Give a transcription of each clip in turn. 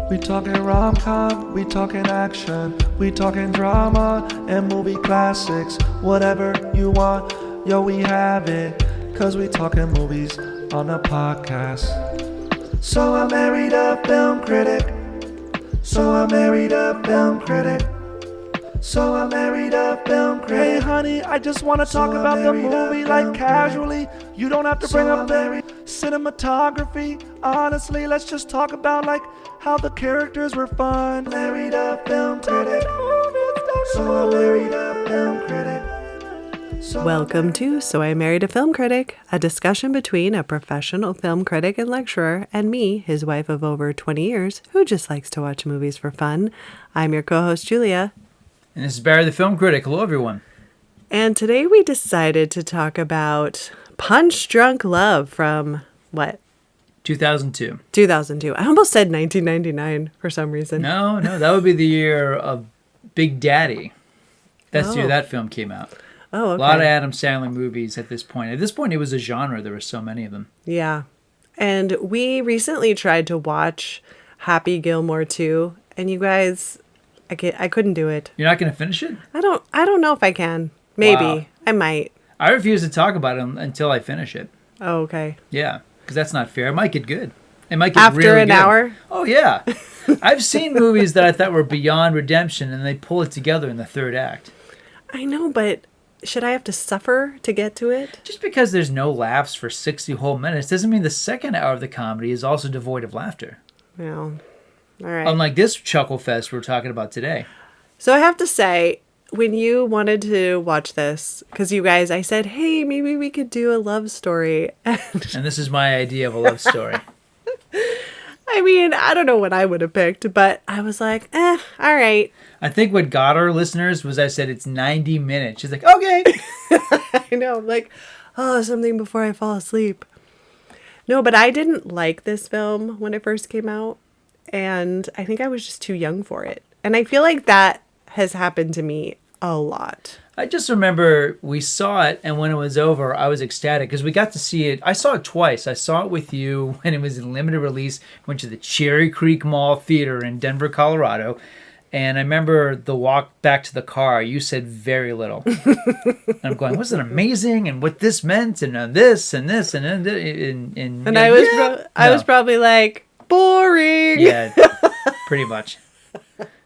We talking rom-com, we talking action, we talking drama and movie classics. Whatever you want, yo, we have it. Cause we talking movies on the podcast. So I married a film critic. So I married a film critic. So I married a film critic. Hey honey, I just want to talk about the movie like casually. You don't have to bring up the cinematography. Honestly, let's just talk about like how the characters were fun. Married a film critic. So I married a film critic. Welcome to So I Married a Film Critic, a discussion between a professional film critic and lecturer and me, his wife of over 20 years, who just likes to watch movies for fun. I'm your co-host, Julia. And this is Barry the Film Critic. Hello, everyone. And today we decided to talk about Punch Drunk Love from, what? 2002. 2002. I almost said 1999 for some reason. No, that would be the year of Big Daddy. That's the year that film came out. Oh, okay. A lot of Adam Sandler movies at this point. At this point, it was a genre. There were so many of them. Yeah. And we recently tried to watch Happy Gilmore 2, and you guys, I couldn't do it. You're not going to finish it? I don't know if I can. Maybe. Wow. I might. I refuse to talk about it until I finish it. Oh, okay. Yeah, because that's not fair. It might get good. It might get After really an good. hour? Oh, yeah. I've seen movies that I thought were beyond redemption, and they pull it together in the third act. I know, but should I have to suffer to get to it? Just because there's no laughs for 60 whole minutes doesn't mean the second hour of the comedy is also devoid of laughter. No. All right. Unlike this chuckle fest we're talking about today. So I have to say, when you wanted to watch this, because you guys, I said, hey, maybe we could do a love story. And this is my idea of a love story. I mean, I don't know what I would have picked, but I was like, all right. I think what got our listeners was I said it's 90 minutes. She's like, okay. I know, like, oh, something before I fall asleep. No, but I didn't like this film when it first came out, and I think I was just too young for it. And I feel like that has happened to me a lot. I just remember we saw it, and when it was over, I was ecstatic because we got to see it. I saw it twice. I saw it with you when it was in limited release. Went to the Cherry Creek Mall Theater in Denver, Colorado. And I remember the walk back to the car, you said very little. And I'm going, wasn't it amazing? And what this meant, and this, and this, and I was probably like, boring. Yeah, pretty much.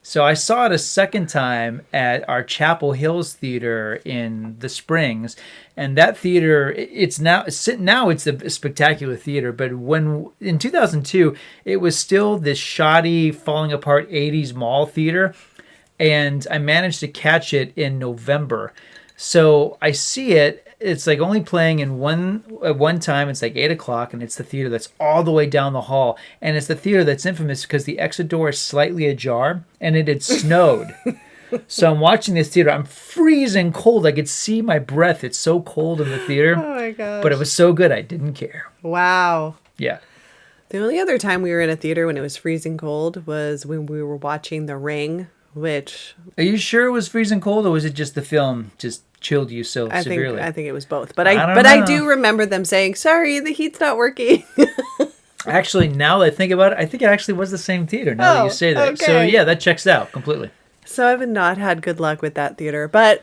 So I saw it a second time at our Chapel Hills Theater in the Springs, and that theater, it's a spectacular theater, but when in 2002 it was still this shoddy, falling apart 80s mall theater, and I managed to catch it in November. So I see it. It's like only playing at one time. It's like 8 o'clock, and it's the theater that's all the way down the hall. And it's the theater that's infamous because the exit door is slightly ajar, and it had snowed. So I'm watching this theater. I'm freezing cold. I could see my breath. It's so cold in the theater. Oh my gosh. But it was so good, I didn't care. Wow. Yeah. The only other time we were in a theater when it was freezing cold was when we were watching The Ring, which... Are you sure it was freezing cold, or was it just the film just chilled you so severely? I think it was both. But I do remember them saying, sorry, the heat's not working. Actually, now that I think about it, I think it actually was the same theater now that you say that. Okay. So yeah, that checks out completely. So I've not had good luck with that theater. But,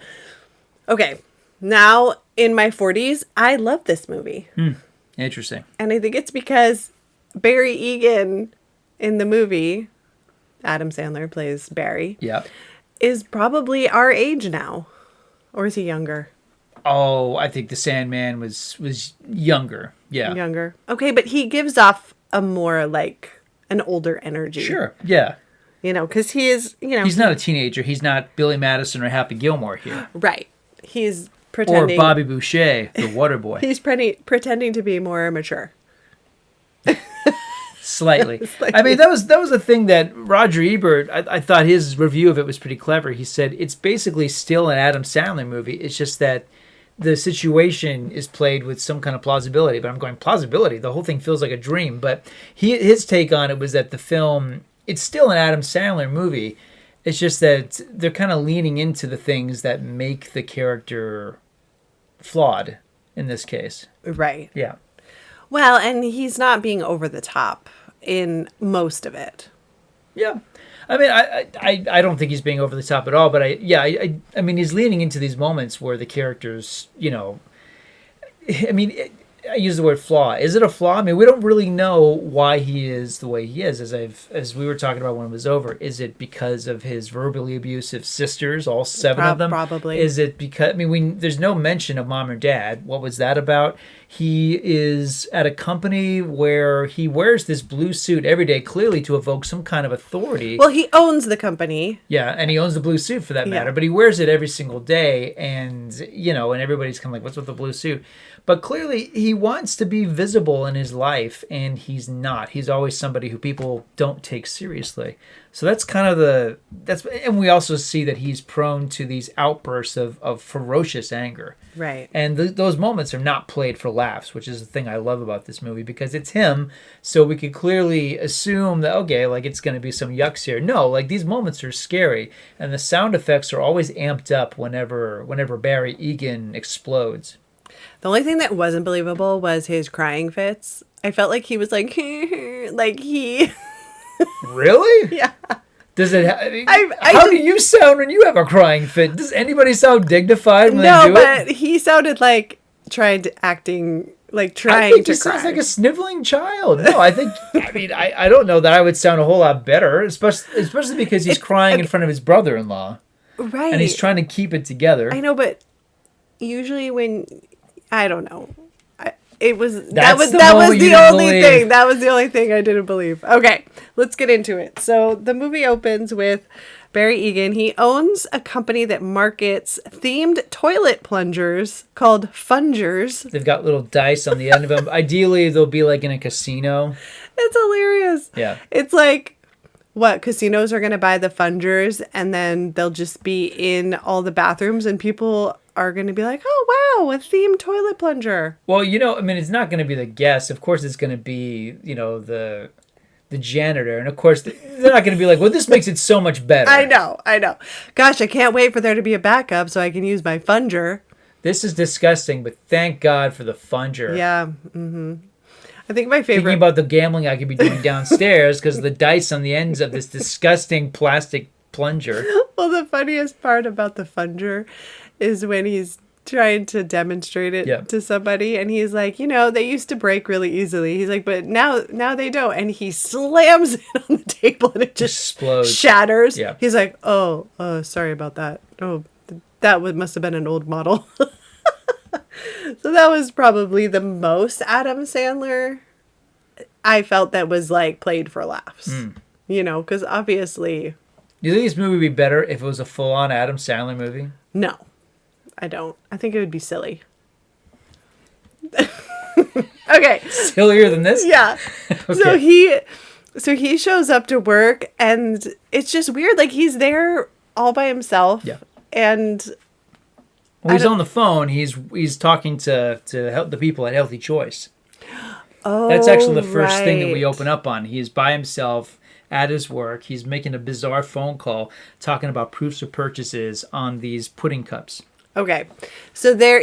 okay, now in my 40s, I love this movie. Interesting. And I think it's because Barry Egan in the movie, Adam Sandler plays Barry, is probably our age now. Or is he younger? Oh, I think the Sandman was younger. Yeah. Younger. Okay, but he gives off a more like an older energy. Sure. Yeah. You know, because he is, He's not a teenager. He's not Billy Madison or Happy Gilmore here. Right. He's pretending. Or Bobby Boucher, the water boy. He's pretending to be more mature. Slightly. I mean, that was a thing that Roger Ebert, I thought his review of it was pretty clever. He said, it's basically still an Adam Sandler movie. It's just that the situation is played with some kind of plausibility. But I'm going, plausibility? The whole thing feels like a dream. But his take on it was that the film, it's still an Adam Sandler movie. It's just that they're kind of leaning into the things that make the character flawed in this case. Right. Yeah. Well, and he's not being over the top in most of it. Yeah. I mean, I don't think he's being over the top at all, but I mean, he's leaning into these moments where the characters, I mean, I use the word flaw. Is it a flaw? I mean, we don't really know why he is the way he is. As we were talking about when it was over, is it because of his verbally abusive sisters, all seven of them? Probably. Is it because there's no mention of mom or dad. What was that about? He is at a company where he wears this blue suit every day, clearly to evoke some kind of authority. Well, he owns the company. Yeah, and he owns the blue suit for that matter, Yeah. but he wears it every single day, and and everybody's kind of like, what's with the blue suit? But clearly he wants to be visible in his life, and he's not. He's always somebody who people don't take seriously. So that's kind of and we also see that he's prone to these outbursts of ferocious anger. Right. And those moments are not played for laughs, which is the thing I love about this movie, because it's him, so we could clearly assume that, okay, like it's going to be some yucks here. No, like these moments are scary, and the sound effects are always amped up whenever Barry Egan explodes. The only thing that wasn't believable was his crying fits. I felt like he was like, like he... Really? Yeah. Does it? I How do you sound when you have a crying fit? Does anybody sound dignified when No, they do but it? he sounded like trying to I trying think to he cry. sounds like a sniveling child. No, I think. I mean, I don't know that I would sound a whole lot better, especially because he's crying in front of his brother-in-law, Right. and he's trying to keep it together. I know, but usually when I don't know. That was the the moment you only didn't believe. thing. That was the only thing I didn't believe. Okay, let's get into it. So the movie opens with Barry Egan. He owns a company that markets themed toilet plungers called fungers. They've got little dice on the end of them. Ideally, they'll be like in a casino. It's hilarious. Yeah. It's like what casinos are going to buy the fungers and then they'll just be in all the bathrooms and people are going to be like, oh, wow, a themed toilet plunger. Well, I mean, it's not going to be the guest. Of course, it's going to be, the janitor. And of course, they're not going to be like, well, this makes it so much better. I know. Gosh, I can't wait for there to be a backup so I can use my funger. This is disgusting, but thank God for the funger. Yeah. Mm-hmm. I think my favorite... Thinking about the gambling I could be doing downstairs because of the dice on the ends of this disgusting plastic plunger. Well, the funniest part about the funger is when he's trying to demonstrate it to somebody and he's like, they used to break really easily. He's like, but now they don't. And he slams it on the table and it just explodes, shatters. Yeah. He's like, oh, sorry about that. Oh, that must have been an old model. So that was probably the most Adam Sandler I felt that was like played for laughs. Because obviously... Do you think this movie would be better if it was a full-on Adam Sandler movie? No, I don't. I think it would be silly. Okay. Sillier than this? Yeah. Okay. So he shows up to work and it's just weird. Like he's there all by himself. Yeah. And when he's on the phone, he's talking to help the people at Healthy Choice. Oh, that's actually the first thing that we right. open up on. He is by himself at his work. He's making a bizarre phone call talking about proofs of purchases on these pudding cups. Okay. So there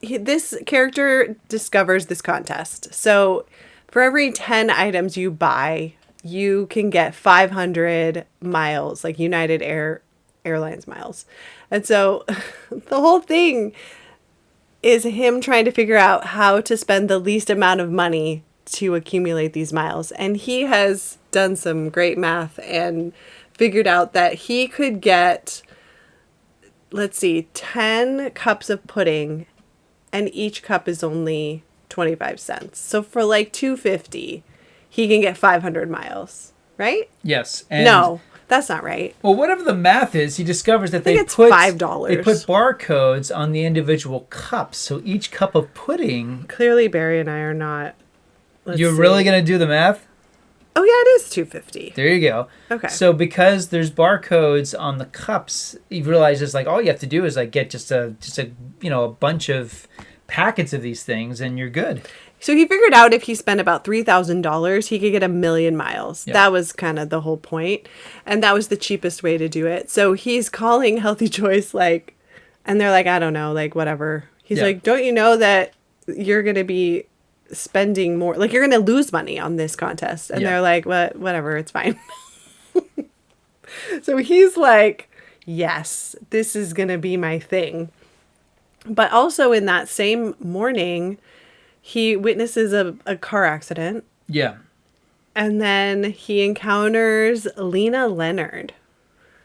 this character discovers this contest. So for every 10 items you buy, you can get 500 miles, like United Airlines miles. And so the whole thing is him trying to figure out how to spend the least amount of money to accumulate these miles. And he has done some great math and figured out that he could get, 10 cups of pudding and each cup is only 25 cents. So for like $2.50, he can get 500 miles, right? Yes. And no, that's not right. Well, whatever the math is, he discovers that it's $5. They put barcodes on the individual cups. So each cup of pudding... Clearly, Barry and I are not... You're really going to do the math? Oh, yeah, it is $2.50. There you go. Okay. So because there's barcodes on the cups, you realize it's like all you have to do is like get just a bunch of packets of these things and you're good. So he figured out if he spent about $3,000, he could get 1 million miles. Yeah. That was kind of the whole point. And that was the cheapest way to do it. So he's calling Healthy Choice, and they're like, I don't know, whatever. He's like, don't you know that you're going to be spending more, you're going to lose money on this contest? And they're like, whatever, it's fine. So he's like, yes, this is going to be my thing. But also in that same morning, he witnesses a car accident. Yeah. And then he encounters Lena Leonard.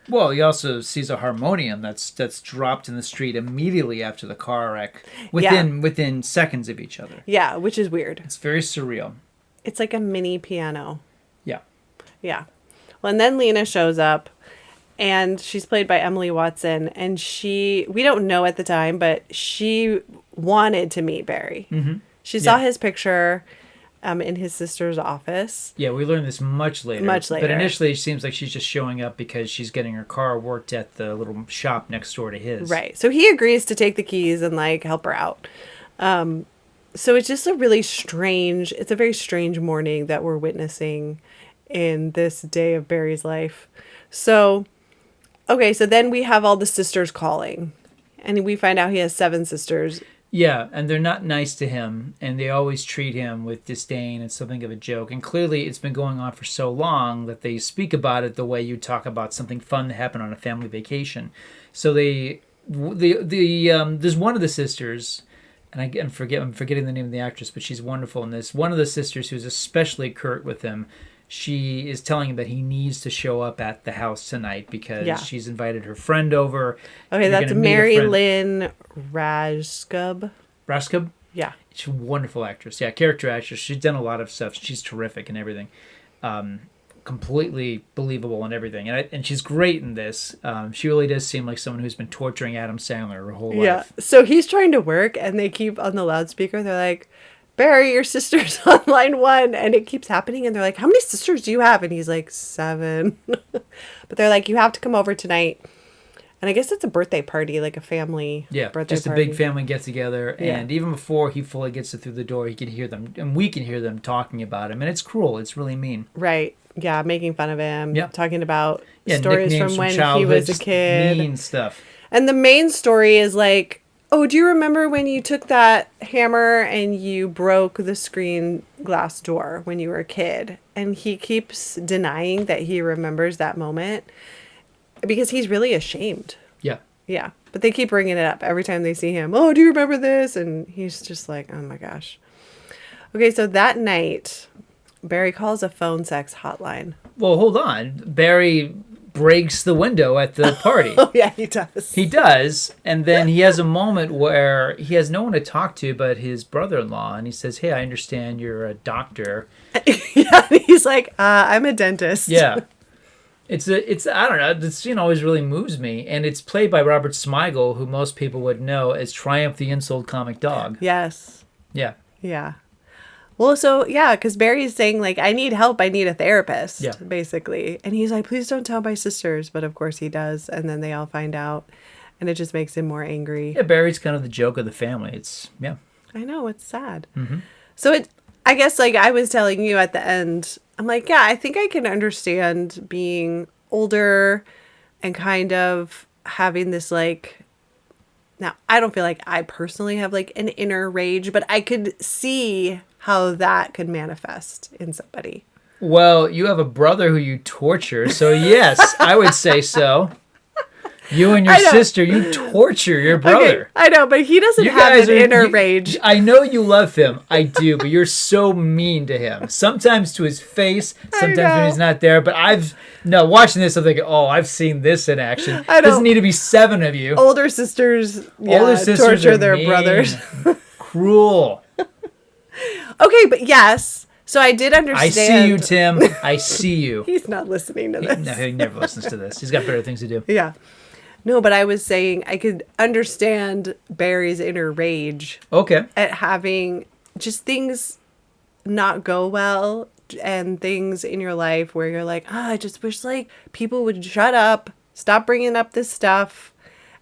Well, he also sees a harmonium that's dropped in the street immediately after the car wreck, within seconds of each other. Yeah, which is weird. It's very surreal. It's like a mini piano. Yeah. Yeah. Well, and then Lena shows up, and she's played by Emily Watson, and we don't know at the time, but she wanted to meet Barry. Mm-hmm. She saw his picture in his sister's office. Yeah, we learned this much later. But initially, it seems like she's just showing up because she's getting her car worked at the little shop next door to his. Right. So he agrees to take the keys and, like, help her out. So it's just a very strange morning that we're witnessing in this day of Barry's life. So, okay, so then we have all the sisters calling. And we find out he has 7 sisters. Yeah, and they're not nice to him, and they always treat him with disdain and something of a joke. And clearly, it's been going on for so long that they speak about it the way you talk about something fun that happened on a family vacation. So there's one of the sisters, and I'm forgetting the name of the actress, but she's wonderful in this. One of the sisters who's especially curt with him. She is telling him that he needs to show up at the house tonight because she's invited her friend over. Okay, that's Mary Lynn Rajskub. Rajskub? Yeah. She's a wonderful actress. Yeah, character actress. She's done a lot of stuff. She's terrific and everything. Completely believable and everything. And she's great in this. She really does seem like someone who's been torturing Adam Sandler her whole life. Yeah. So he's trying to work, and they keep on the loudspeaker. They're like, Barry, your sister's on line 1, and it keeps happening. And they're like, how many sisters do you have? And he's like, 7. But they're like, you have to come over tonight. And I guess it's a birthday party, like a family birthday party. Just a big family get together. And even before he fully gets it through the door, he can hear them, and we can hear them talking about him. And it's cruel. It's really mean. Right. Yeah, making fun of him. Yeah. Talking about stories from when he was a kid. Mean stuff. And the main story is like, oh, do you remember when you took that hammer and you broke the screen glass door when you were a kid? And he keeps denying that he remembers that moment because he's really ashamed. Yeah. Yeah. But they keep bringing it up every time they see him. Oh, do you remember this? And he's just like, oh my gosh. Okay, so that night, Barry calls a phone sex hotline. Well, hold on. Barry breaks the window at the party. Oh, yeah, he does. He does. And then he has a moment where he has no one to talk to but his brother-in-law. And he says, hey, I understand you're a doctor. Yeah, he's like, I'm a dentist. Yeah. It's I don't know. This scene always really moves me. And it's played by Robert Smigel, who most people would know as Triumph the Insold Comic Dog. Yes. Yeah. Yeah. Well, so, yeah, because Barry's saying, like, I need help. I need a therapist, basically. And he's like, please don't tell my sisters. But, of course, he does. And then they all find out. And it just makes him more angry. Yeah, Barry's kind of the joke of the family. I know. It's sad. Mm-hmm. So, I guess, like, I was telling you at the end, I'm like, yeah, I think I can understand being older and kind of having this, like... Now, I don't feel like I personally have, like, an inner rage, but I could see how that could manifest in somebody. Well, you have a brother who you torture, so yes, I would say so. You and your sister, you torture your brother. Okay, I know, but he doesn't have an inner rage. I know you love him. I do, but you're so mean to him. Sometimes to his face, sometimes when he's not there. But watching this, I'm thinking, oh, I've seen this in action. It doesn't need to be 7 of you. Older sisters torture their brothers. Cruel. Okay, but yes. So I did understand. I see you, Tim. I see you. He's not listening to this. No, he never listens to this. He's got better things to do. Yeah. No, but I was saying I could understand Barry's inner rage. Okay. At having just things not go well and things in your life where you're like, I just wish like people would shut up, stop bringing up this stuff.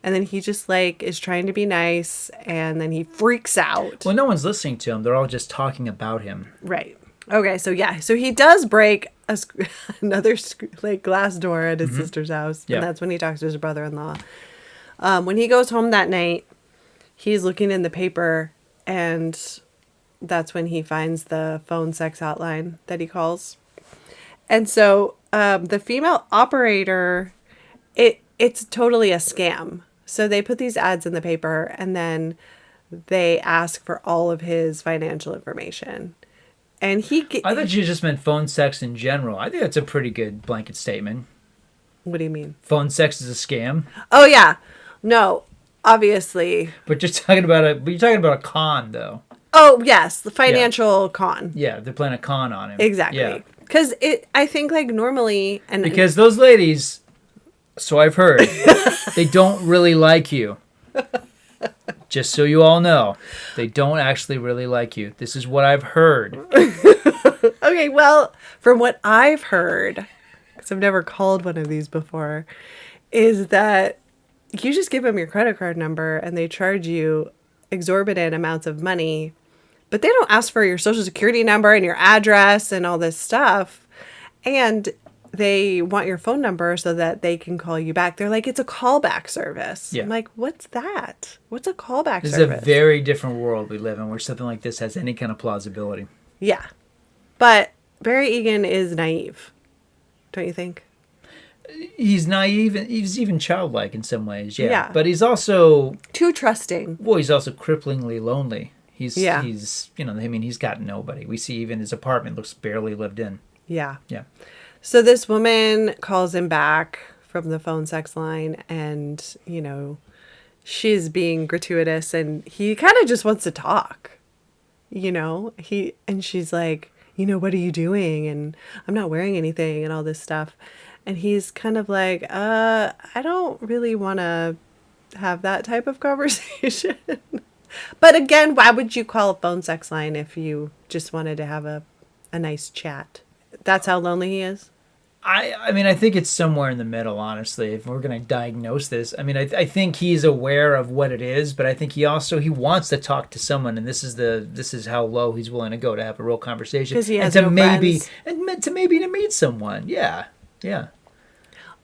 And then he just like is trying to be nice and then he freaks out. Well, no one's listening to him. They're all just talking about him. Right. Okay. So yeah. So he does break another like glass door at his sister's house. Yeah. And that's when he talks to his brother-in-law. When he goes home that night, he's looking in the paper and that's when he finds the phone sex hotline that he calls. And so the female operator, it's totally a scam. So they put these ads in the paper and then they ask for all of his financial information. And I thought you just meant phone sex in general. I think that's a pretty good blanket statement. What do you mean? Phone sex is a scam. Oh yeah. No, obviously. But you're talking about a con though. Oh yes, the financial con. Yeah, they're playing a con on him. Exactly. Yeah. Because I think like normally Because those ladies, so I've heard, they don't really like you. Just so you all know, they don't actually really like you. This is what I've heard. Okay, well, from what I've heard, because I've never called one of these before, is that you just give them your credit card number and they charge you exorbitant amounts of money, but they don't ask for your social security number and your address and all this stuff. And they want your phone number so that they can call you back. They're like, it's a callback service. Yeah. I'm like, what's that? What's a callback This service? is a very different world we live in where something like this has any kind of plausibility. Yeah. But Barry Egan is naive. Don't you think? He's naive and he's even childlike in some ways, Yeah. But he's also, Too trusting. well, he's also cripplingly lonely. He's Yeah. he's got nobody. We see even his apartment looks barely lived in. Yeah. Yeah. So this woman calls him back from the phone sex line and, she's being gratuitous and he kind of just wants to talk, and she's like, what are you doing? And I'm not wearing anything and all this stuff. And he's kind of like, I don't really want to have that type of conversation. But again, why would you call a phone sex line if you just wanted to have a nice chat? That's how lonely he is? I mean, I think it's somewhere in the middle, honestly, if we're going to diagnose this. I mean, I think he's aware of what it is, but I think he wants to talk to someone, and this is how low he's willing to go to have a real conversation. Because he has and to no friends. And to maybe to meet someone. Yeah. Yeah.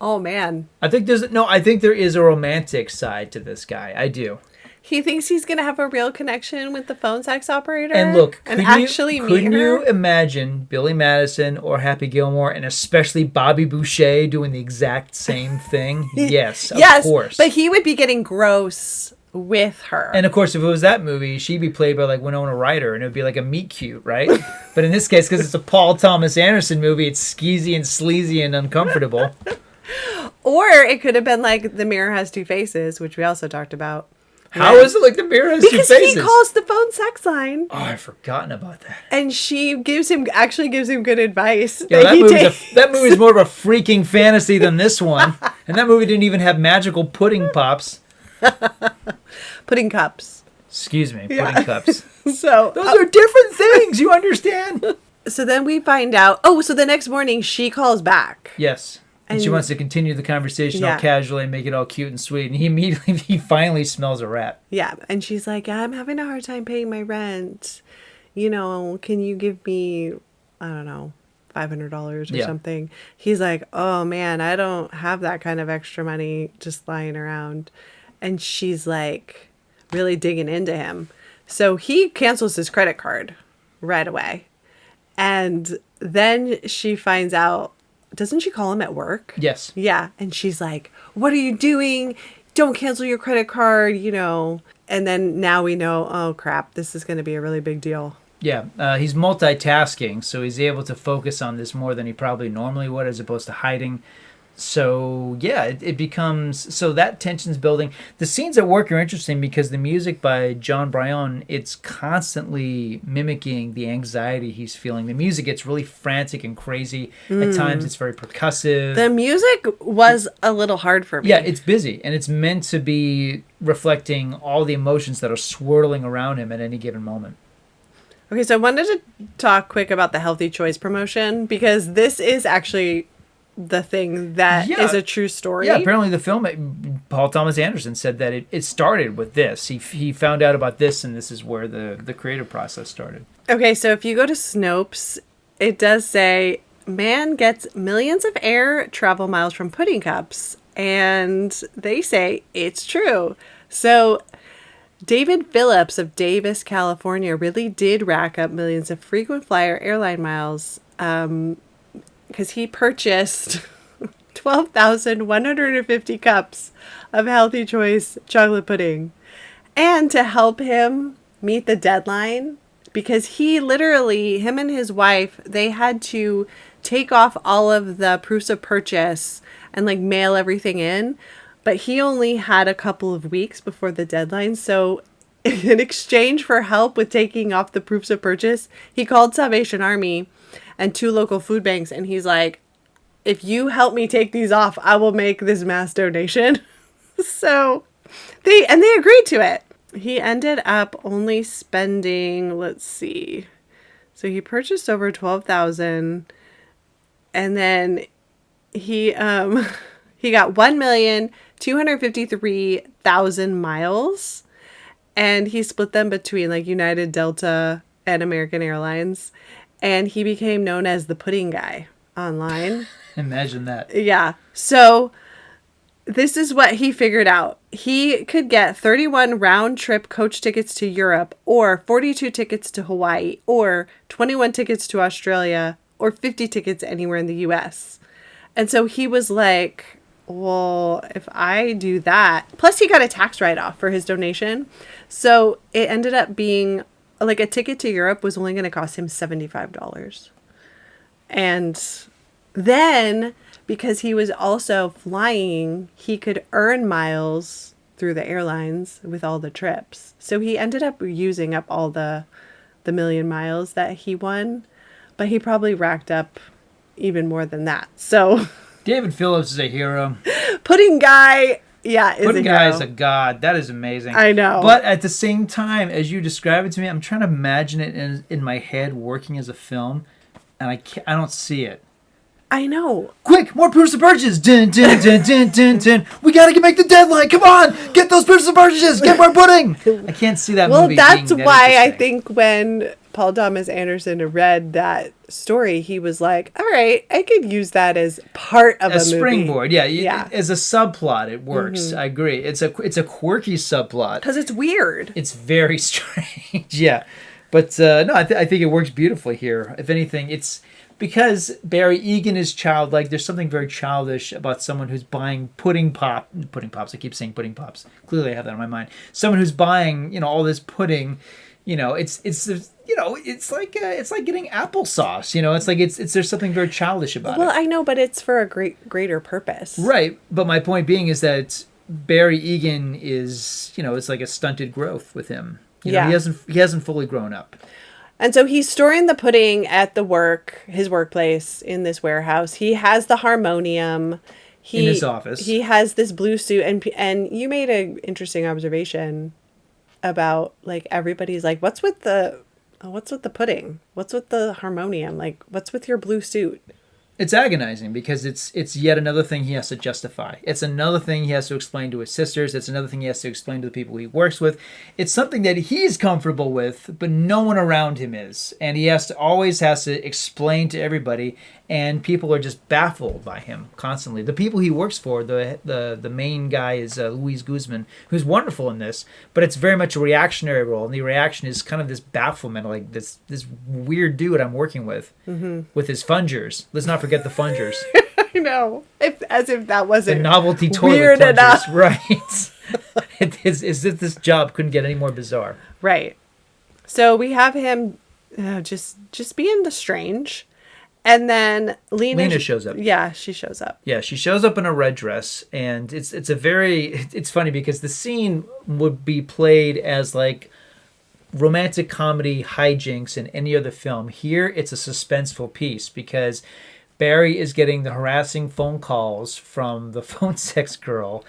Oh, man. I think there is a romantic side to this guy. I do. He thinks he's going to have a real connection with the phone sex operator. And look, and actually meet couldn't her. you imagine Billy Madison or Happy Gilmore and especially Bobby Boucher doing the exact same thing? Yes, of course. But he would be getting gross with her. And of course, if it was that movie, she'd be played by like Winona Ryder, and it would be like a meet cute, right? But in this case, because it's a Paul Thomas Anderson movie, it's skeezy and sleazy and uncomfortable. Or it could have been like The Mirror Has Two Faces, which we also talked about. How is it like The Mirror Has Two Because Faces? he calls the phone sex line. Oh, I've forgotten about that. And she gives him good advice. Yeah, that that movie's more of a freaking fantasy than this one. And that movie didn't even have magical pudding pops. Pudding cups. Excuse me, pudding cups. So Those are different things, you understand? So then we find out. Oh, so the next morning she calls back. Yes. And she wants to continue the conversation all casually and make it all cute and sweet. And he finally smells a rat. Yeah. And she's like, I'm having a hard time paying my rent. Can you give me, I don't know, $500 or something? He's like, oh man, I don't have that kind of extra money just lying around. And she's like really digging into him. So he cancels his credit card right away. And then she finds out, doesn't she call him at work? Yes. Yeah. And she's like, what are you doing? Don't cancel your credit card, And then now we know, oh crap, this is going to be a really big deal. Yeah. He's multitasking, so he's able to focus on this more than he probably normally would as opposed to hiding. So, yeah, it becomes... So that tension's building. The scenes at work are interesting because the music by John Bryan, it's constantly mimicking the anxiety he's feeling. The music gets really frantic and crazy. At times, it's very percussive. The music was a little hard for me. Yeah, it's busy, and it's meant to be reflecting all the emotions that are swirling around him at any given moment. Okay, so I wanted to talk quick about the Healthy Choice promotion because this is actually... the thing that is a true story. Yeah, apparently the film, Paul Thomas Anderson said that it started with this. He found out about this, and this is where the creative process started. Okay, so if you go to Snopes, it does say, man gets millions of air travel miles from pudding cups. And they say it's true. So David Phillips of Davis, California, really did rack up millions of frequent flyer airline miles. because he purchased 12,150 cups of Healthy Choice chocolate pudding. And to help him meet the deadline, because he literally, him and his wife, they had to take off all of the proofs of purchase and like mail everything in. But he only had a couple of weeks before the deadline. So in exchange for help with taking off the proofs of purchase, he called Salvation Army and 2 local food banks. And he's like, if you help me take these off, I will make this mass donation. So they agreed to it. He ended up only spending, let's see. So he purchased over 12,000, and then he got 1,253,000 miles, and he split them between like United, Delta, and American Airlines, and he became known as the pudding guy online. Imagine that. Yeah. So this is what he figured out. He could get 31 round-trip coach tickets to Europe, or 42 tickets to Hawaii, or 21 tickets to Australia, or 50 tickets anywhere in the U.S. And so he was like, well, if I do that... Plus, he got a tax write-off for his donation. So it ended up being... Like, a ticket to Europe was only going to cost him $75. And then, because he was also flying, he could earn miles through the airlines with all the trips. So he ended up using up all the million miles that he won, but he probably racked up even more than that. So David Phillips is a hero. Pudding guy, yeah, is Pudding a guy hero. is a god. That is amazing. I know. But at the same time, as you describe it to me, I'm trying to imagine it in my head working as a film, and I don't see it. I know. Quick, more proofs of purchase. Dun, dun, dun, dun, dun, dun. We gotta make the deadline. Come on, get those proofs of purchase. Get more pudding. I can't see that movie. Well, that's being that why I interesting. think when Paul Thomas Anderson read that story, he was like, all right, I could use that as part of a movie. Springboard. Yeah, Yeah. as a subplot, it works. I agree. It's a quirky subplot. Because it's weird. It's very strange. Yeah, but no, I think it works beautifully here. If anything, it's because Barry Egan is childlike. There's something very childish about someone who's buying pudding pops. I keep saying pudding pops. Clearly, I have that in my mind. Someone who's buying, all this pudding. It's like getting applesauce. It's like there's something very childish about it. Well, I know, but it's for a greater purpose. Right, but my point being is that Barry Egan is, it's like a stunted growth with him. He hasn't fully grown up. And so he's storing the pudding at his workplace in this warehouse. He has the harmonium. In his office. He has this blue suit, and you made an interesting observation about like everybody's like, what's with the pudding? What's with the harmonium? Like, what's with your blue suit? It's agonizing because it's yet another thing he has to justify. It's another thing he has to explain to his sisters. It's another thing he has to explain to the people he works with. It's something that he's comfortable with, but no one around him is. And he always has to explain to everybody, and people are just baffled by him constantly. The people he works for, the main guy is Luis Guzman, who's wonderful in this, but it's very much a reactionary role, and the reaction is kind of this bafflement, like this weird dude I'm working with his fungers. Let's not forget the fungers. I know. As if that wasn't the novelty toilet weird plungers, enough. right? This job couldn't get any more bizarre. Right. So we have him just being the strange. And then Lena shows up. Yeah, she shows up. Yeah, she shows up in a red dress, and it's funny because the scene would be played as like romantic comedy hijinks in any other film. Here, it's a suspenseful piece because Barry is getting the harassing phone calls from the phone sex girl.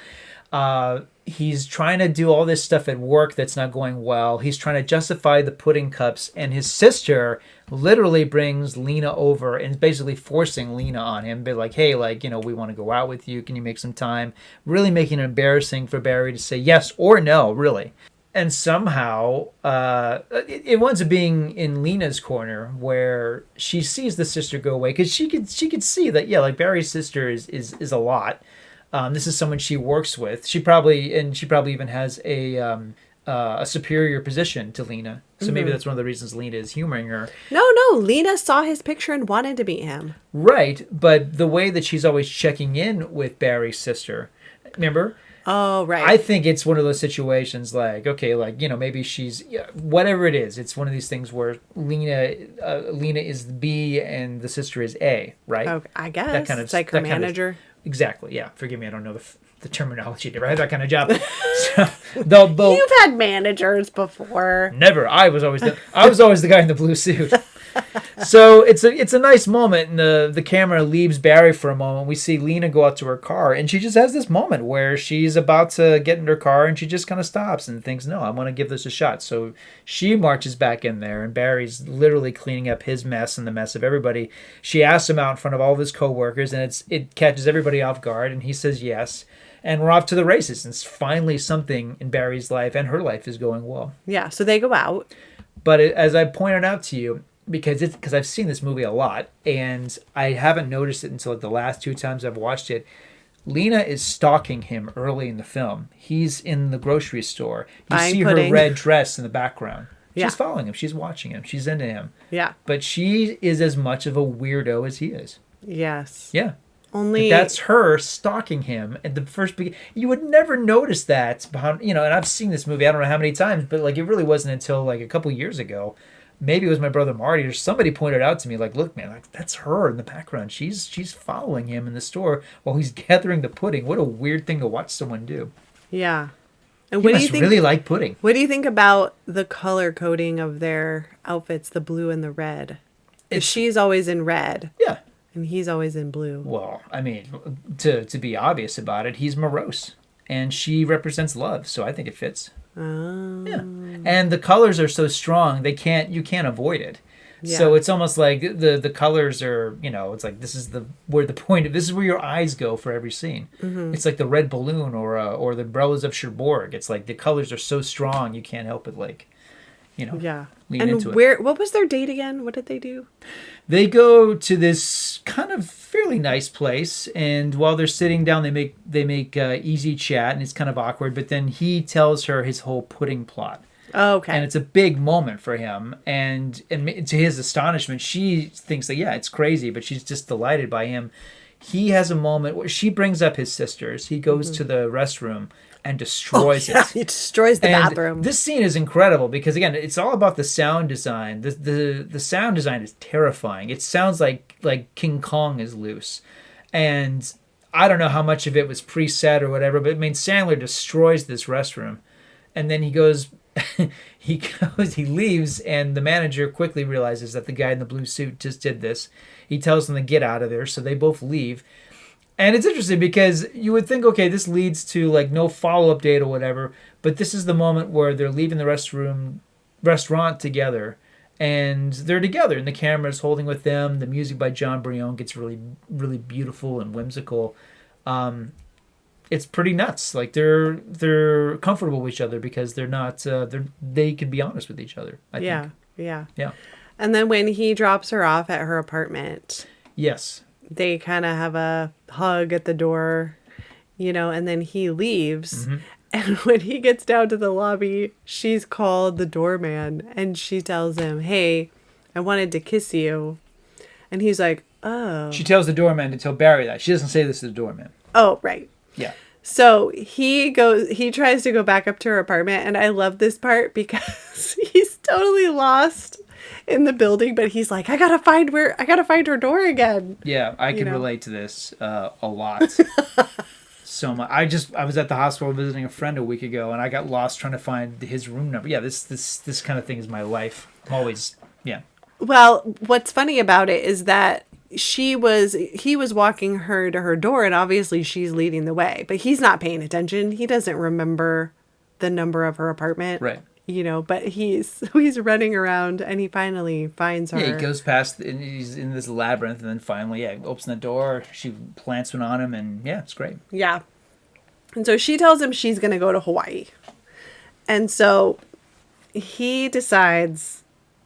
He's trying to do all this stuff at work that's not going well. He's trying to justify the pudding cups, and his sister literally brings Lena over and is basically forcing Lena on him. Be like, hey, we want to go out with you. Can you make some time? Really making it embarrassing for Barry to say yes or no, really. And somehow it winds up being in Lena's corner where she sees the sister go away because she could see that, Barry's sister is a lot. This is someone she works with. She probably even has a a superior position to Lena. So maybe that's one of the reasons Lena is humoring her. No, Lena saw his picture and wanted to meet him. Right, but the way that she's always checking in with Barry's sister, remember? Oh, right. I think it's one of those situations like, okay, like, maybe she's, whatever it is, it's one of these things where Lena is B and the sister is A, right? Okay, I guess. That kind of, it's like her manager. Exactly, yeah. Forgive me, I don't know the terminology. Never had that kind of job. So, You've had managers before. never. I was always the guy in the blue suit. So it's a nice moment, and the camera leaves Barry for a moment. We see Lena go out to her car, and she just has this moment where she's about to get in her car, and she just kind of stops and thinks, "No, I want to give this a shot." So she marches back in there, and Barry's literally cleaning up his mess and the mess of everybody. She asks him out in front of all of his coworkers, and it catches everybody off guard, and he says yes. And we're off to the races. And it's finally something in Barry's life and her life is going well. Yeah, so they go out. But as I pointed out to you, because I've seen this movie a lot, and I haven't noticed it until the last 2 times I've watched it, Lena is stalking him early in the film. He's in the grocery store. You see her red dress in the background. She's following him. She's watching him. She's into him. Yeah. But she is as much of a weirdo as he is. Yes. Yeah. Only but that's her stalking him at the first beginning. You would never notice that behind, and I've seen this movie I don't know how many times, but like it really wasn't until like a couple years ago. Maybe it was my brother Marty or somebody pointed out to me like, look, man, like that's her in the background. She's following him in the store while he's gathering the pudding. What a weird thing to watch someone do. Yeah. And what do you think? Really like pudding. What do you think about the color coding of their outfits, the blue and the red? She's always in red. Yeah. And he's always in blue. Well, I mean, to be obvious about it, he's morose. And she represents love, so I think it fits. Oh. Yeah. And the colors are so strong, you can't avoid it. Yeah. So it's almost like the colors are, it's like this is where your eyes go for every scene. Mm-hmm. It's like the red balloon or the umbrellas of Cherbourg. It's like the colors are so strong, you can't help it lean into it. What was their date again? What did they do? They go to this kind of fairly nice place, and while they're sitting down, they make easy chat, and it's kind of awkward. But then he tells her his whole pudding plot. Oh, okay. And it's a big moment for him, and to his astonishment, she thinks that it's crazy, but she's just delighted by him. He has a moment where she brings up his sisters. He goes to the restroom and destroys it. He destroys the bathroom. This scene is incredible because, again, it's all about the sound design. The sound design is terrifying. It sounds like King Kong is loose. And I don't know how much of it was preset or whatever, but Sandler destroys this restroom. And then he goes, he leaves, and the manager quickly realizes that the guy in the blue suit just did this. He tells them to get out of there, so they both leave. And it's interesting because you would think, okay, this leads to like no follow-up date or whatever, but this is the moment where they're leaving the restaurant together, and they're together, and the camera's holding with them. The music by John Brion gets really, really beautiful and whimsical. It's pretty nuts. Like they're comfortable with each other because they're not. They can be honest with each other. I think. Yeah. And then when he drops her off at her apartment, yes, they kind of have a hug at the door, and then he leaves. Mm-hmm. And when he gets down to the lobby, she's called the doorman, and she tells him, "Hey, I wanted to kiss you," and he's like, "Oh." She tells the doorman to tell Barry that. She doesn't say this to the doorman. Oh, right. Yeah. So he tries to go back up to her apartment, and I love this part because he's totally lost in the building, but he's like, I gotta find her door again. Yeah, I can relate to this a lot. So much. I was at the hospital visiting a friend a week ago, and I got lost trying to find his room number. Yeah, this kind of thing is my life. I'm always, yeah. Well, what's funny about it is that he was walking her to her door, and obviously she's leading the way, but he's not paying attention. He doesn't remember the number of her apartment. Right. But he's running around, and he finally finds her. Yeah, he goes past, and he's in this labyrinth, and then finally, opens the door. She plants one on him, and it's great. Yeah. And so she tells him she's going to go to Hawaii. And so he decides,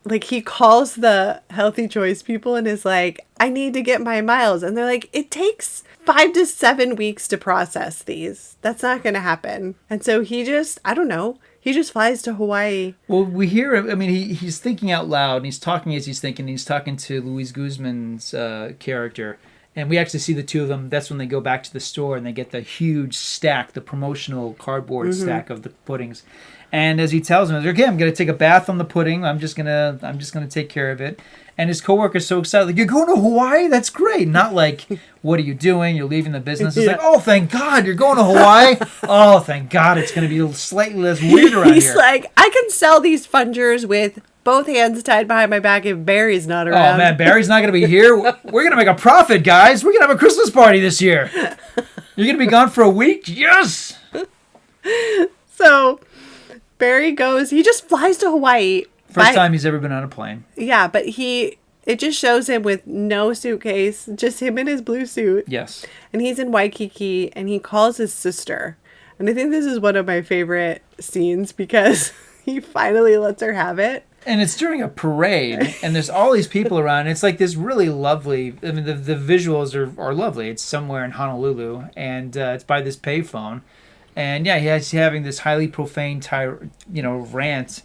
he calls the Healthy Choice people and is like, I need to get my miles. And they're like, it takes 5 to 7 weeks to process these. That's not going to happen. And so he just, I don't know, He just flies to Hawaii. Well, we hear him. I mean, he's thinking out loud, and he's talking as he's thinking. He's talking to Luis Guzman's character, and we actually see the two of them. That's when they go back to the store, and they get the huge stack, the promotional cardboard stack of the puddings. And as he tells him, okay, I'm gonna take a bath on the pudding. I'm just gonna take care of it. And his coworker's so excited, like, you're going to Hawaii? That's great. Not like, what are you doing? You're leaving the business. It's like, oh, thank God, you're going to Hawaii. Oh, thank God, it's going to be slightly less weird around here. He's like, I can sell these fungers with both hands tied behind my back if Barry's not around. Oh, man, Barry's not going to be here. We're going to make a profit, guys. We're going to have a Christmas party this year. You're going to be gone for a week? Yes. So Barry goes, he just flies to Hawaii. First time he's ever been on a plane. Yeah, but it just shows him with no suitcase, just him in his blue suit. Yes. And he's in Waikiki, and he calls his sister. And I think this is one of my favorite scenes because he finally lets her have it. And it's during a parade, and there's all these people around. It's like this really lovely, I mean, the visuals are lovely. It's somewhere in Honolulu, and it's by this payphone. And yeah, he's having this highly profane rant.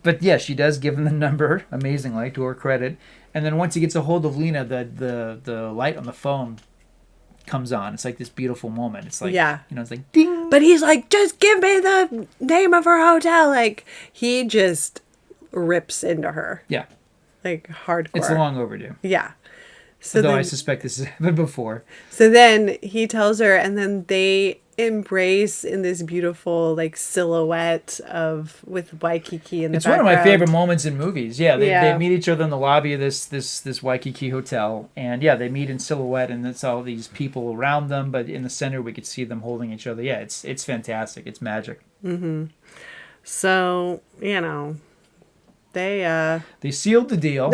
But yeah, she does give him the number, amazingly, to her credit. And then once he gets a hold of Lena, the light on the phone comes on. It's like this beautiful moment. It's like, it's like ding. But he's like, just give me the name of her hotel. Like, he just rips into her. Yeah. Like, hardcore. It's long overdue. Yeah. So Though I suspect this has happened before. So then he tells her, and then they embrace in this beautiful like silhouette with Waikiki in the background. It's one of my favorite moments in movies. Yeah, they meet each other in the lobby of this Waikiki hotel, and yeah, they meet in silhouette, and it's all these people around them, but in the center we could see them holding each other. Yeah, it's fantastic. It's magic. Mm-hmm. So they sealed the deal.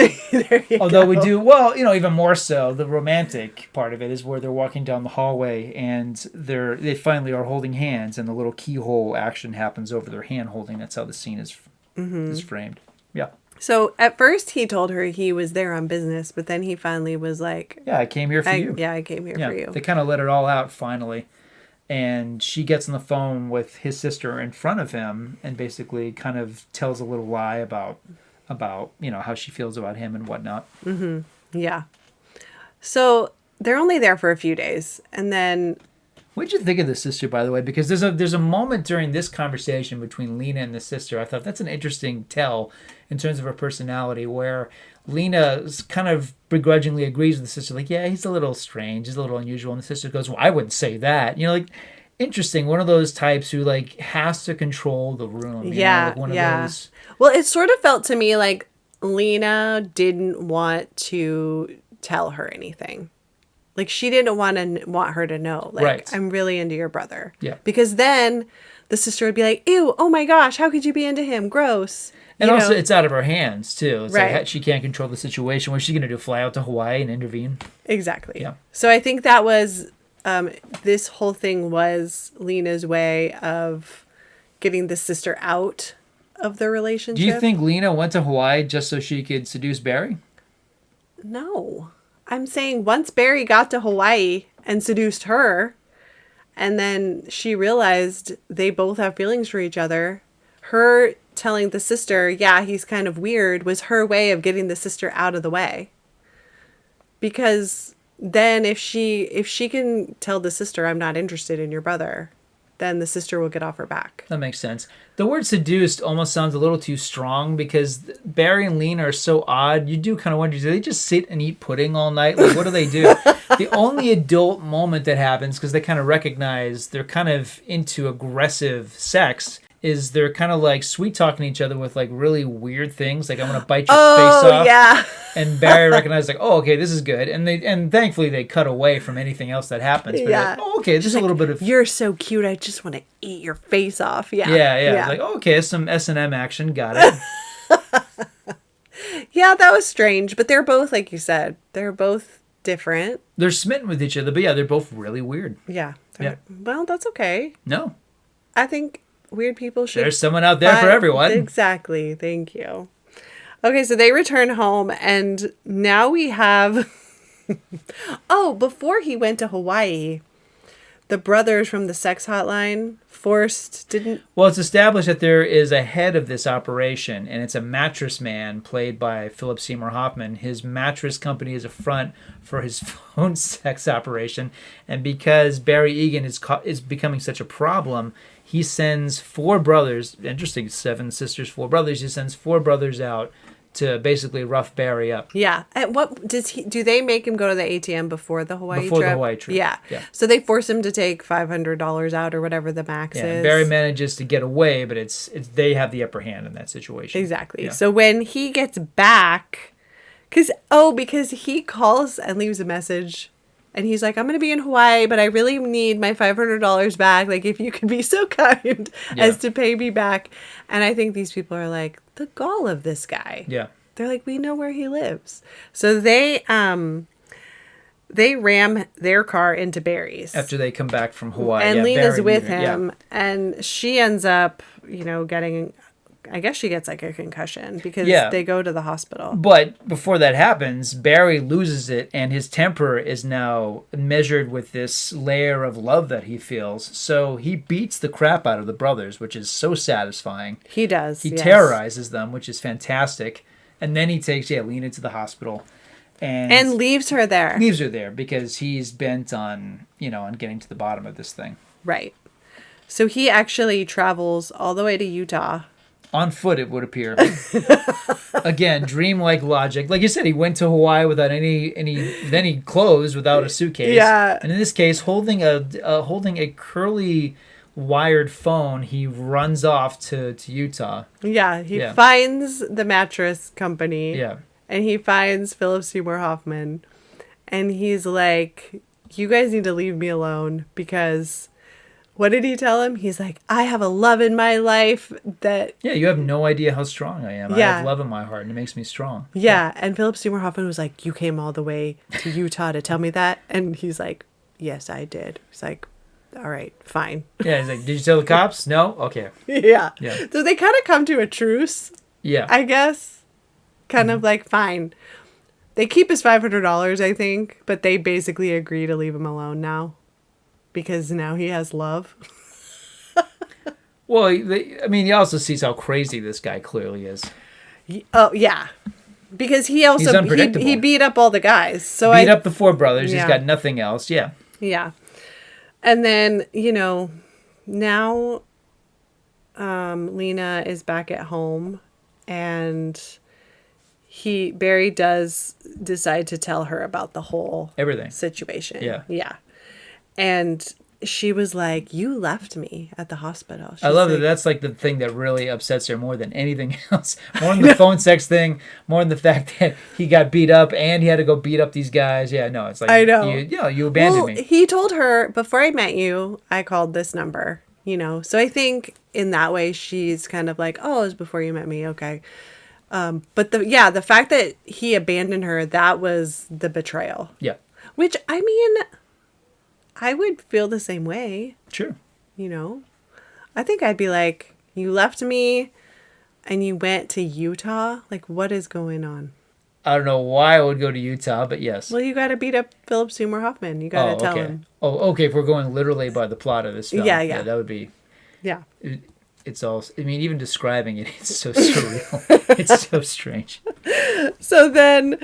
Although we do, well, even more so, the romantic part of it is where they're walking down the hallway and they finally are holding hands, and the little keyhole action happens over their hand holding. That's how the scene is framed. Yeah. So at first he told her he was there on business, but then he finally was like, yeah, I came here for you. Yeah, I came here for you. They kind of let it all out finally. And she gets on the phone with his sister in front of him and basically kind of tells a little lie about how she feels about him and whatnot. Mm-hmm. Yeah. So they're only there for a few days, and then. What did you think of the sister, by the way? Because there's a moment during this conversation between Lena and the sister. I thought that's an interesting tell in terms of her personality, where Lena kind of begrudgingly agrees with the sister, like, yeah, he's a little strange, he's a little unusual. And the sister goes, well, I wouldn't say that. Interesting. One of those types who like has to control the room. Like one of those. Well, it sort of felt to me like Lena didn't want to tell her anything. Like she didn't want her to know. Like, right. I'm really into your brother. Yeah. Because then the sister would be like, ew, oh my gosh, how could you be into him? Gross. And also, it's out of her hands, too. It's right. Like she can't control the situation. What's she going to do, fly out to Hawaii and intervene? Exactly. Yeah. So I think that was, this whole thing was Lena's way of getting the sister out of the relationship. Do you think Lena went to Hawaii just so she could seduce Barry? No. I'm saying once Barry got to Hawaii and seduced her, and then she realized they both have feelings for each other, her telling the sister, yeah, he's kind of weird, was her way of getting the sister out of the way. Because then if she can tell the sister, I'm not interested in your brother, then the sister will get off her back. That makes sense. The word seduced almost sounds a little too strong because Barry and Lena are so odd. You do kind of wonder, do they just sit and eat pudding all night? Like, what do they do? The only adult moment that happens, because they kind of recognize they're kind of into aggressive sex, is they're kind of like sweet talking each other with like really weird things, like I'm gonna bite your face off. Yeah. And Barry recognizes like, oh, okay, this is good, and thankfully they cut away from anything else that happens. But yeah. Like, oh, okay, there's a little bit of you're so cute. I just want to eat your face off. Yeah. Yeah. Like, oh, okay, some S&M action. Got it. Yeah, that was strange, but they're both, like you said, they're both different. They're smitten with each other, but yeah, they're both really weird. Yeah. Yeah. Well, that's okay. No. I think weird people should. There's someone out there for everyone. Exactly. Thank you. Okay, so they return home, and now we have. Oh, before he went to Hawaii, the brothers from the sex hotline didn't. Well, it's established that there is a head of this operation, and it's a mattress man played by Philip Seymour Hoffman. His mattress company is a front for his phone sex operation, and because Barry Egan is becoming such a problem, he sends 4 brothers. Interesting, 7 sisters, 4 brothers. He sends 4 brothers out to basically rough Barry up. Yeah. And what do they make him go to the ATM before the Hawaii trip? Before the Hawaii trip. Yeah. So they force him to take $500 out or whatever the max is. Barry manages to get away, but it's they have the upper hand in that situation. Exactly. Yeah. So when he gets back, because he calls and leaves a message, and he's like, I'm going to be in Hawaii, but I really need my $500 back. Like, if you could be so kind as to pay me back. And I think these people are like, the gall of this guy. Yeah. They're like, we know where he lives. So they ram their car into Barry's. After they come back from Hawaii. And Lena's with Barry, him. And she ends up, getting, I guess she gets like a concussion because they go to the hospital. But before that happens, Barry loses it, and his temper is now measured with this layer of love that he feels. So he beats the crap out of the brothers, which is so satisfying. He does. He terrorizes them, which is fantastic. And then he takes Lena to the hospital. And leaves her there. Leaves her there because he's bent on, on getting to the bottom of this thing. Right. So he actually travels all the way to Utah. On foot, it would appear. Again, dreamlike logic. Like you said, he went to Hawaii without then he closed without a suitcase. Yeah. And in this case, holding a curly wired phone, he runs off to Utah. Yeah, he finds the mattress company. Yeah. And he finds Philip Seymour Hoffman. And he's like, you guys need to leave me alone because... What did he tell him? He's like, I have a love in my life that... Yeah, you have no idea how strong I am. Yeah. I have love in my heart, and it makes me strong. Yeah, and Philip Seymour Hoffman was like, you came all the way to Utah to tell me that? And he's like, yes, I did. He's like, all right, fine. Yeah, he's like, did you tell the cops? No? Okay. Yeah. Yeah. So they kind of come to a truce, Yeah. I guess. Kind of like, fine. They keep his $500, I think, but they basically agree to leave him alone now. Because now he has love. Well, he also sees how crazy this guy clearly is. Oh, yeah. Because he also He's unpredictable. He beat up all the guys. So beat up the 4 brothers. Yeah. He's got nothing else. Yeah. Yeah. And then, now Lena is back at home and Barry does decide to tell her about the whole Everything. situation. Yeah. Yeah. And she was like, you left me at the hospital. She's I love like, that. That's like the thing that really upsets her more than anything else. More than the phone sex thing. More than the fact that he got beat up and he had to go beat up these guys. Yeah, no, it's like, I know. You abandoned me. He told her, before I met you, I called this number, So I think in that way, she's kind of like, oh, it was before you met me. Okay. But the fact that he abandoned her, that was the betrayal. Yeah. Which, I would feel the same way. Sure. I think I'd be like, you left me and you went to Utah? Like, what is going on? I don't know why I would go to Utah, but yes. Well, you got to beat up Philip Seymour Hoffman. You got to tell him. Oh, okay. If we're going literally by the plot of this film. Yeah. That would be... Yeah. It's all... even describing it, it's so surreal. It's so strange. So then...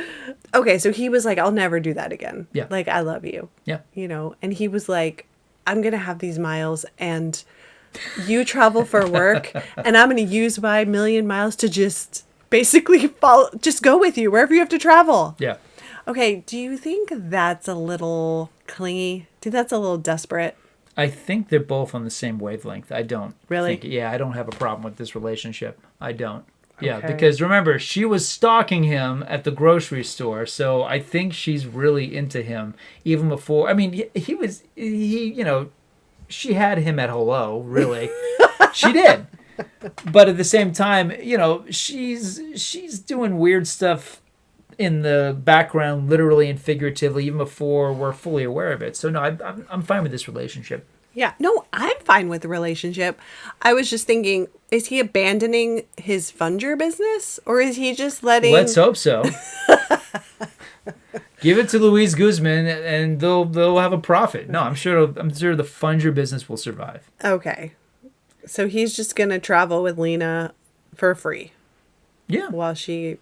Okay, so he was like, I'll never do that again. Yeah. Like, I love you. Yeah. And he was like, I'm going to have these miles and you travel for work and I'm going to use my million miles to just basically just go with you wherever you have to travel. Yeah. Okay, do you think that's a little clingy? Do you think that's a little desperate? I think they're both on the same wavelength. I don't. Really? I don't have a problem with this relationship. I don't. Yeah, Okay. because remember, she was stalking him at the grocery store, so I think she's really into him even before. She had him at hello, really. She did. But at the same time, she's doing weird stuff in the background, literally and figuratively, even before we're fully aware of it. So no, I'm fine with this relationship. Yeah, no, I'm fine with the relationship. I was just thinking, is he abandoning his funger business or is he just letting... Let's hope so. Give it to Luis Guzman, and they'll have a profit. No, I'm sure the funger business will survive. Okay. So he's just going to travel with Lena for free. Yeah. While she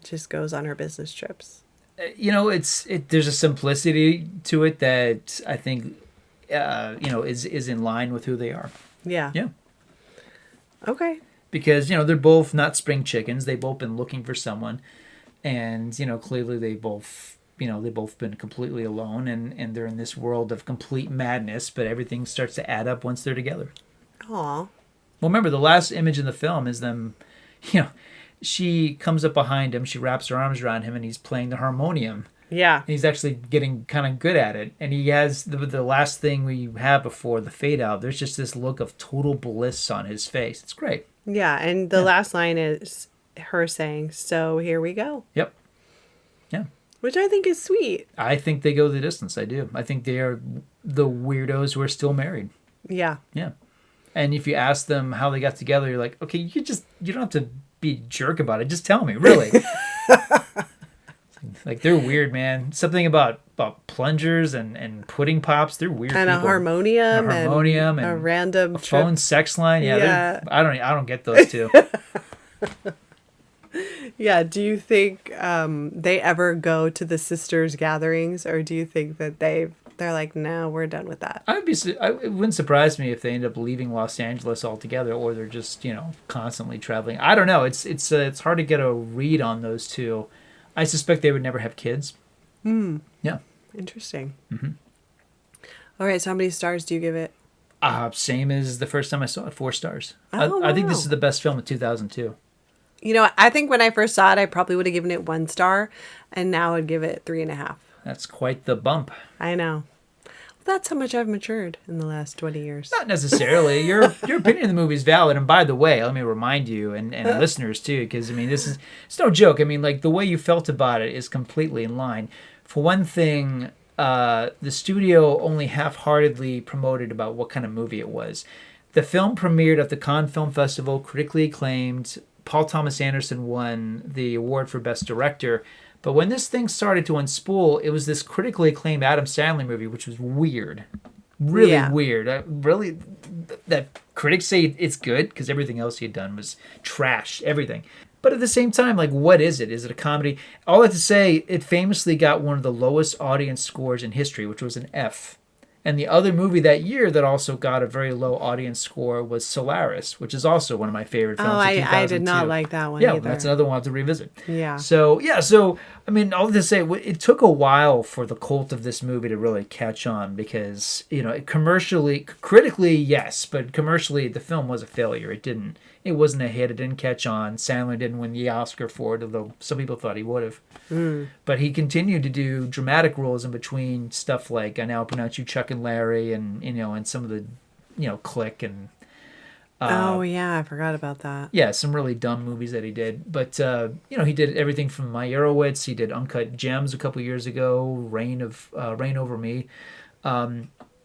just goes on her business trips. There's a simplicity to it that I think, is in line with who they are. Yeah. Yeah. Okay. Because, they're both not spring chickens. They've both been looking for someone. And, clearly they both been completely alone, and they're in this world of complete madness, but everything starts to add up once they're together. Aw. Well, remember, the last image in the film is them, she comes up behind him, she wraps her arms around him, and he's playing the harmonium. Yeah. And he's actually getting kind of good at it. And he has the last thing we have before the fade out, there's just this look of total bliss on his face. It's great. Yeah, and the last line is her saying, "So here we go." Yep. Yeah. Which I think is sweet. I think they go the distance. I do. I think they are the weirdos who are still married. Yeah. Yeah. And if you ask them how they got together, you're like, okay, you don't have to be a jerk about it. Just tell me, really. Like, they're weird, man. Something about plungers and pudding pops. They're weird and people. A harmonium and a random phone sex line. Yeah. Yeah. I don't get those two. Yeah. Do you think they ever go to the sisters' gatherings, or do you think that they're like, no, we're done with that? It wouldn't surprise me if they end up leaving Los Angeles altogether, or they're just constantly traveling. I don't know. It's hard to get a read on those two. I suspect they would never have kids. Yeah. Interesting. Mm-hmm. All right. So how many stars do you give it? Same as the first time I saw it, 4 stars. Oh, I think this wow. is the best film of 2002. I think when I first saw it, I probably would have given it 1 star, and now I'd give it 3.5. That's quite the bump. I know. That's how much I've matured in the last 20 years. Not necessarily. Your opinion of the movie is valid. And by the way, let me remind you and listeners too, because it's no joke. Like, the way you felt about it is completely in line. For one thing, the studio only half-heartedly promoted about what kind of movie it was. The film premiered at the Cannes Film Festival, critically acclaimed. Paul Thomas Anderson won the award for Best Director. But when this thing started to unspool, it was this critically acclaimed Adam Sandler movie, which was weird. Really weird. That critics say it's good, because everything else he had done was trash, everything. But at the same time, like, what is it? Is it a comedy? All I have to say, it famously got one of the lowest audience scores in history, which was an F. And the other movie that year that also got a very low audience score was Solaris, which is also one of my favorite films of 2002. I did not like that one either. That's another one I'll have to revisit. Yeah. So all to say, it took a while for the cult of this movie to really catch on, because, commercially, critically, yes, but commercially, the film was a failure. It wasn't a hit. It didn't catch on. Sandler didn't win the Oscar for it, although some people thought he would have. But he continued to do dramatic roles in between stuff like I Now Pronounce You Chuck and Larry, and some of the, Click and. Oh yeah, I forgot about that. Yeah, some really dumb movies that he did. But he did everything from Meyerowitz. He did Uncut Gems a couple years ago. Reign Over Me.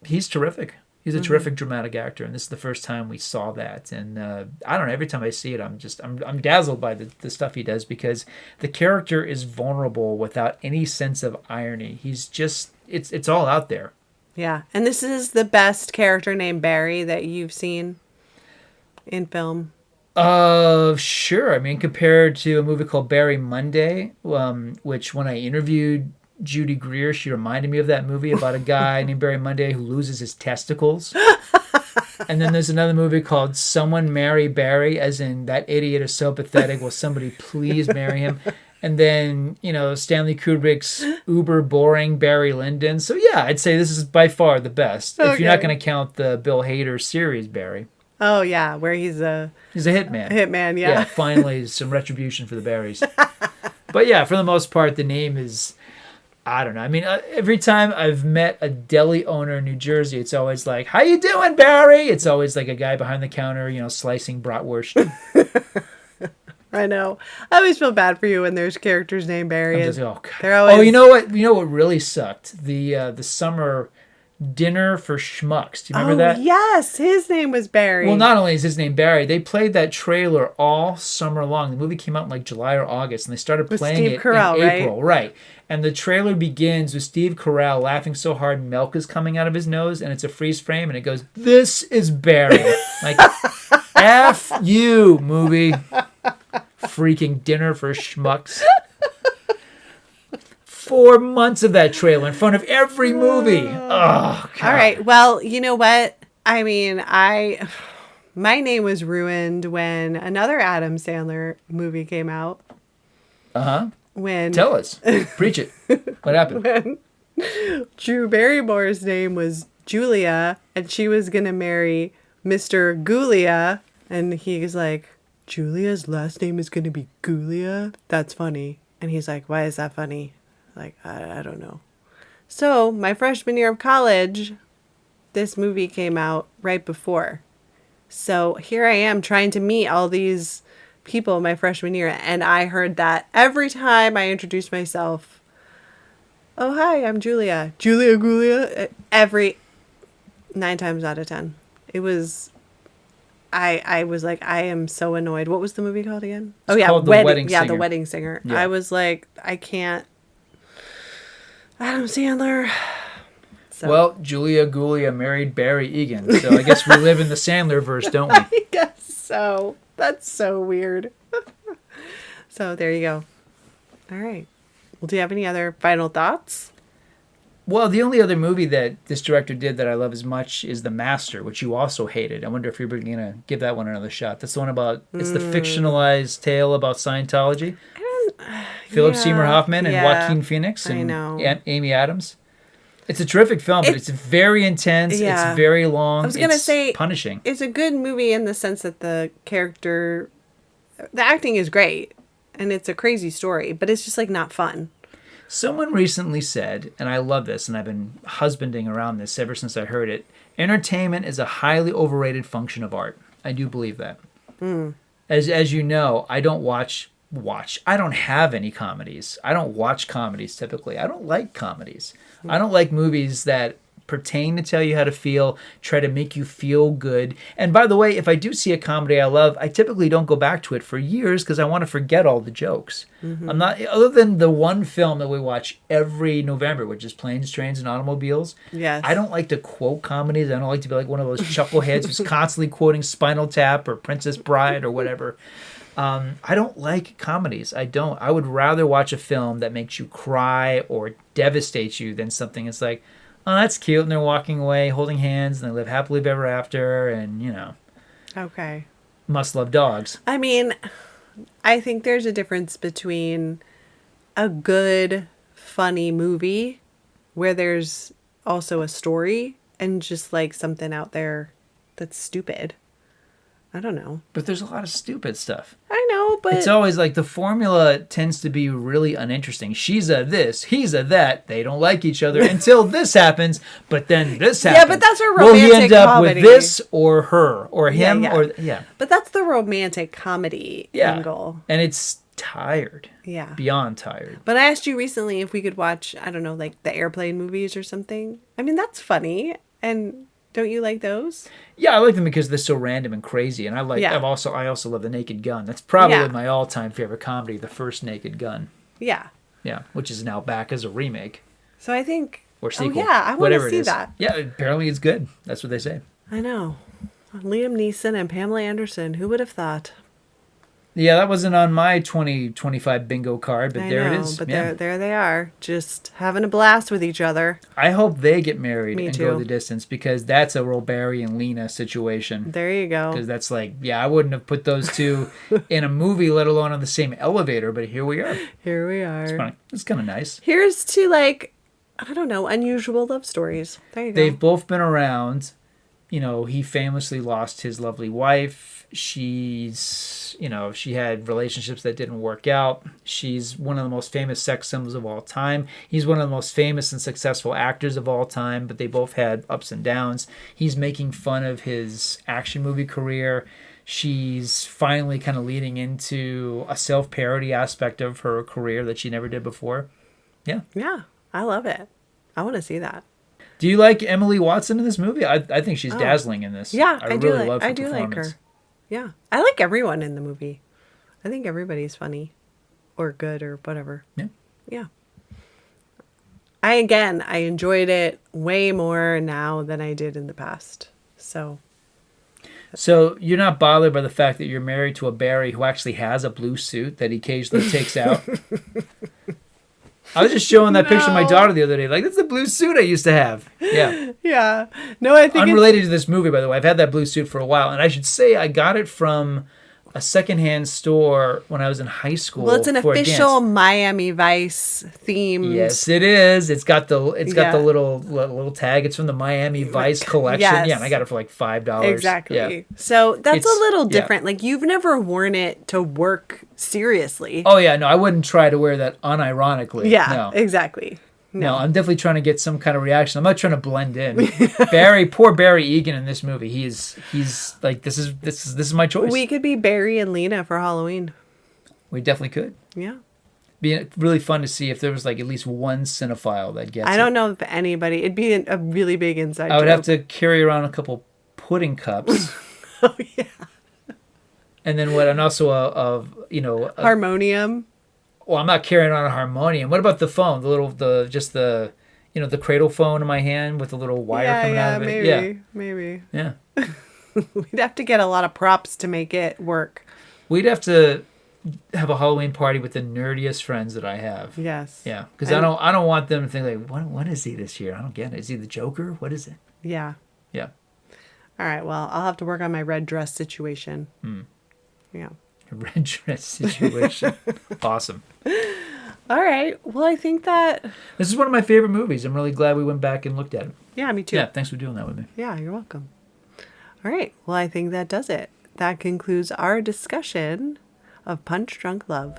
He's terrific. He's a terrific dramatic actor, and this is the first time we saw that. And I don't know. Every time I see it, I'm dazzled by the stuff he does, because the character is vulnerable without any sense of irony. He's just it's all out there. Yeah, and this is the best character named Barry that you've seen in film. Sure. Compared to a movie called Barry Monday, which when I interviewed Judy Greer, she reminded me of that movie about a guy named Barry Monday who loses his testicles. And then there's another movie called Someone Marry Barry, as in that idiot is so pathetic. Will somebody please marry him? And then, Stanley Kubrick's uber boring Barry Lyndon. So yeah, I'd say this is by far the best. Okay. If you're not going to count the Bill Hader series Barry. Oh yeah, where he's a hitman. Hitman, yeah. Yeah, finally some retribution for the Barrys. But yeah, for the most part, the name is, I don't know. Every time I've met a deli owner in New Jersey, it's always like, "How you doing, Barry?" It's always like a guy behind the counter, slicing bratwurst. I know. I always feel bad for you when there's characters named Barry. Just, oh, God. They're always... Oh, you know what? You know what really sucked? The summer Dinner for Schmucks. Do you remember that? Yes, his name was Barry. Well, not only is his name Barry, they played that trailer all summer long. The movie came out in like July or August, and they started With playing Steve it Carell, in April. Right. And the trailer begins with Steve Carell laughing so hard milk is coming out of his nose, and it's a freeze frame, and it goes, "This is Barry." Like, F you, movie. Freaking Dinner for Schmucks. 4 months of that trailer in front of every movie. Oh, God. All right. Well, you know what? I mean, my name was ruined when another Adam Sandler movie came out. Uh-huh. When Tell us. Preach it. What happened? Drew Barrymore's name was Julia, and she was going to marry Mr. Gulia, and he's like, Julia's last name is going to be Gulia? That's funny. And he's like, why is that funny? Like, I don't know. So, my freshman year of college, this movie came out right before. So, here I am trying to meet all these people my freshman year, and I heard that every time I introduced myself. Oh, hi, I'm Julia. Julia Gulia. Every 9 times out of 10. It was... I was like, I am so annoyed. What was the movie called again? It's called The Wedding Yeah, Singer. The Wedding Singer. Yeah. I was like, I can't. Adam Sandler. So. Well, Julia Gulia married Barry Egan, so I guess we live in the Sandler verse, don't we? I guess so. That's so weird. So there you go. All right. Well, do you have any other final thoughts? Well, the only other movie that this director did that I love as much is The Master, which you also hated. I wonder if you're going to give that one another shot. That's the one about, it's the fictionalized tale about Scientology. Philip Seymour Hoffman and Joaquin Phoenix and Amy Adams. It's a terrific film, but it's very intense. Yeah. It's very long. I was going to say, punishing. It's a good movie in the sense that the acting is great, and it's a crazy story, but it's just like not fun. Someone recently said, and I love this, and I've been husbanding around this ever since I heard it, entertainment is a highly overrated function of art. I do believe that. As you know, I don't watch. I don't have any comedies. I don't watch comedies typically. I don't like comedies. I don't like movies that pertain to tell you how to feel, try to make you feel good. And by the way, if I do see a comedy I love, I typically don't go back to it for years because I want to forget all the jokes. I'm not, other than the one film that we watch every November, which is Planes, Trains, and Automobiles. Yes. I don't like to quote comedies. I don't like to be like one of those chuckleheads who's constantly quoting Spinal Tap or Princess Bride or whatever. I don't like comedies. I don't. I would rather watch a film that makes you cry or devastates you than something that's like, oh, that's cute, and they're walking away holding hands, and they live happily ever after, and, you know. Okay. Must love dogs. I mean, I think there's a difference between a good, funny movie where there's also a story and just like something out there that's stupid. I don't know. But there's a lot of stupid stuff. I know, but... It's always like the formula tends to be really uninteresting. She's a this, he's a that. They don't like each other until this happens, but then this happens. Yeah, but that's a romantic comedy. Will he end up comedy. with this or her or him or... Yeah. But that's the romantic comedy angle. And it's tired. Yeah. Beyond tired. But I asked you recently if we could watch, I don't know, like the airplane movies or something. I mean, that's funny. And don't you like those? Yeah, I like them because they're so random and crazy. And I also love The Naked Gun. That's probably my all-time favorite comedy, The First Naked Gun. Yeah. Yeah, which is now back as a remake. So I think... Or sequel. Oh, yeah, I want to see that. Yeah, apparently it's good. That's what they say. I know. Liam Neeson and Pamela Anderson. Who would have thought? Yeah, that wasn't on my 2025 bingo card, but there it is. But there they are, just having a blast with each other. I hope they get married Me and too. go the distance because that's a real Barry and Lena situation. There you go. Because that's like, I wouldn't have put those two in a movie, let alone on the same elevator, but here we are. Here we are. It's kind of nice. Here's to, like, I don't know, unusual love stories. There you go. They've both been around. You know, he famously lost his lovely wife. She had relationships that didn't work out. She's one of the most famous sex symbols of all time. He's one of the most famous and successful actors of all time, but they both had ups and downs. He's making fun of his action movie career. She's finally kind of leading into a self-parody aspect of her career that she never did before. Yeah. Yeah, I love it. I want to see that. Do you like Emily Watson in this movie? I think she's dazzling in this. Yeah, I really love her I do like performance. her. Yeah. I like everyone in the movie. I think everybody's funny or good or whatever. Yeah. Yeah. I enjoyed it way more now than I did in the past. So You're not bothered by the fact that you're married to a Barry who actually has a blue suit that he occasionally takes out? I was just showing that picture to my No. daughter the other day. Like, that's the blue suit I used to have. Yeah. yeah. No, I think Unrelated to this movie, by the way. I've had that blue suit for a while. And I should say I got it from a secondhand store when I was in high school. well, it's an for a official dance. Miami Vice themed. Yes, it is. It's got the little tag. It's from the Miami Vice collection. Yes. Yeah, and I got it for like $5. Exactly. Yeah. So that's It's- a little yeah. different. Like you've never worn it to work seriously. Oh yeah, no, I wouldn't try to wear that unironically. yeah, No. exactly. No, I'm definitely trying to get some kind of reaction. I'm not trying to blend in. Poor Barry Egan in this movie. He's like this is my choice. We could be Barry and Lena for Halloween. We definitely could. Yeah. Be really fun to see if there was like at least one cinephile that gets I it. don't know if anybody. It'd be a really big inside I would joke. have to carry around a couple pudding cups. Oh yeah. And then what? And also a Harmonium. well, I'm not carrying on a harmonium. What about the phone? The cradle phone in my hand with a little wire coming out of it. Maybe, maybe. Yeah. We'd have to get a lot of props to make it work. We'd have to have a Halloween party with the nerdiest friends that I have. Yes. Yeah, because I don't want them to think like, what is he this year? I don't get it. Is he the Joker? What is it? Yeah. Yeah. All right. Well, I'll have to work on my red dress situation. Yeah. A red dress situation. Awesome. All right. Well, I think that. This is one of my favorite movies. I'm really glad we went back and looked at it. Yeah, me too. Yeah, thanks for doing that with me. Yeah, you're welcome. All right. Well, I think that does it. That concludes our discussion of Punch Drunk Love.